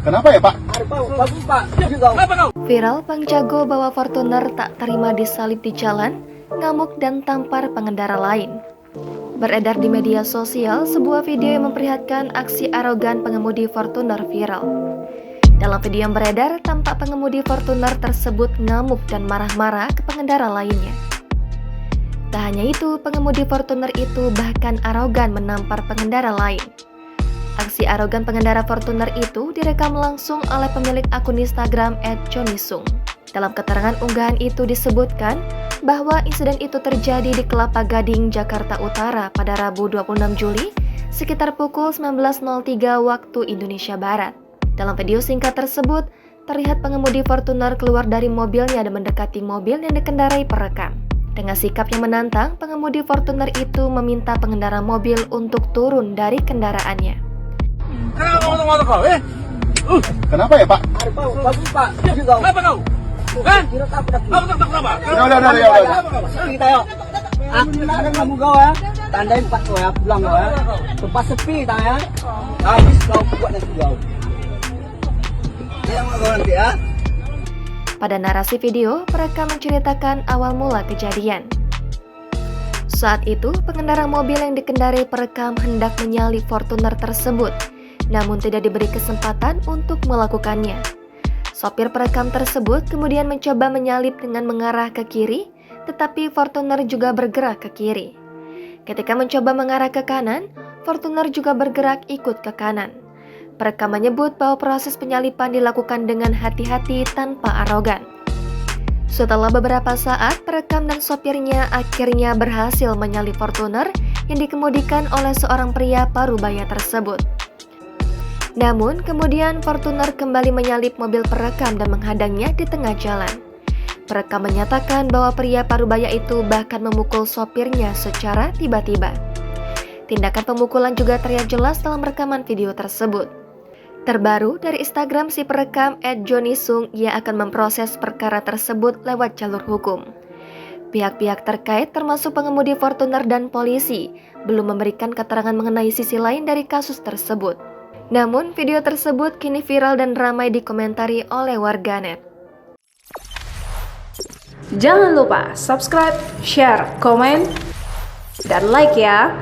Kenapa ya, Pak? Viral Bang Jago bawa Fortuner tak terima disalip di jalan, ngamuk dan tampar pengendara lain. Beredar di media sosial sebuah video yang memperlihatkan aksi arogan pengemudi Fortuner viral. Dalam video yang beredar, tampak pengemudi Fortuner tersebut ngamuk dan marah-marah ke pengendara lainnya. Tak hanya itu, pengemudi Fortuner itu bahkan arogan menampar pengendara lain. Aksi arogan pengendara Fortuner itu direkam langsung oleh pemilik akun Instagram @johnysung. Dalam keterangan unggahan itu disebutkan bahwa insiden itu terjadi di Kelapa Gading, Jakarta Utara pada Rabu 26 Juli sekitar pukul 19.03 waktu Indonesia Barat. Dalam video singkat tersebut, terlihat pengemudi Fortuner keluar dari mobilnya dan mendekati mobil yang dikendarai perekam. Dengan sikap yang menantang, pengemudi Fortuner itu meminta pengendara mobil untuk turun dari kendaraannya. Kenapa ya, Pak? Bagus, Pak. Kenapa kau? Kira takut aku. Udah. Kita yuk. Aku nak kamu kau ya. Tandain Pak kau ya, pulang kau ya. Tempat sepi tak ya. Habis kau buat nasi kau. Yang kau nanti ya. Pada narasi video, mereka menceritakan awal mula kejadian. Saat itu, pengendara mobil yang dikendarai perekam hendak menyalip Fortuner tersebut, namun tidak diberi kesempatan untuk melakukannya. Sopir perekam tersebut kemudian mencoba menyalip dengan mengarah ke kiri, tetapi Fortuner juga bergerak ke kiri. Ketika mencoba mengarah ke kanan, Fortuner juga bergerak ikut ke kanan. Perekam menyebut bahwa proses penyalipan dilakukan dengan hati-hati tanpa arogan. Setelah beberapa saat, perekam dan sopirnya akhirnya berhasil menyalip Fortuner yang dikemudikan oleh seorang pria parubaya tersebut. Namun, kemudian Fortuner kembali menyalip mobil perekam dan menghadangnya di tengah jalan. Perekam menyatakan bahwa pria parubaya itu bahkan memukul sopirnya secara tiba-tiba. Tindakan pemukulan juga terlihat jelas dalam rekaman video tersebut. Terbaru dari Instagram si perekam @johnysung, ia akan memproses perkara tersebut lewat jalur hukum. Pihak-pihak terkait termasuk pengemudi Fortuner dan polisi belum memberikan keterangan mengenai sisi lain dari kasus tersebut. Namun, video tersebut kini viral dan ramai dikomentari oleh warganet. Jangan lupa subscribe, share, komen, dan like ya!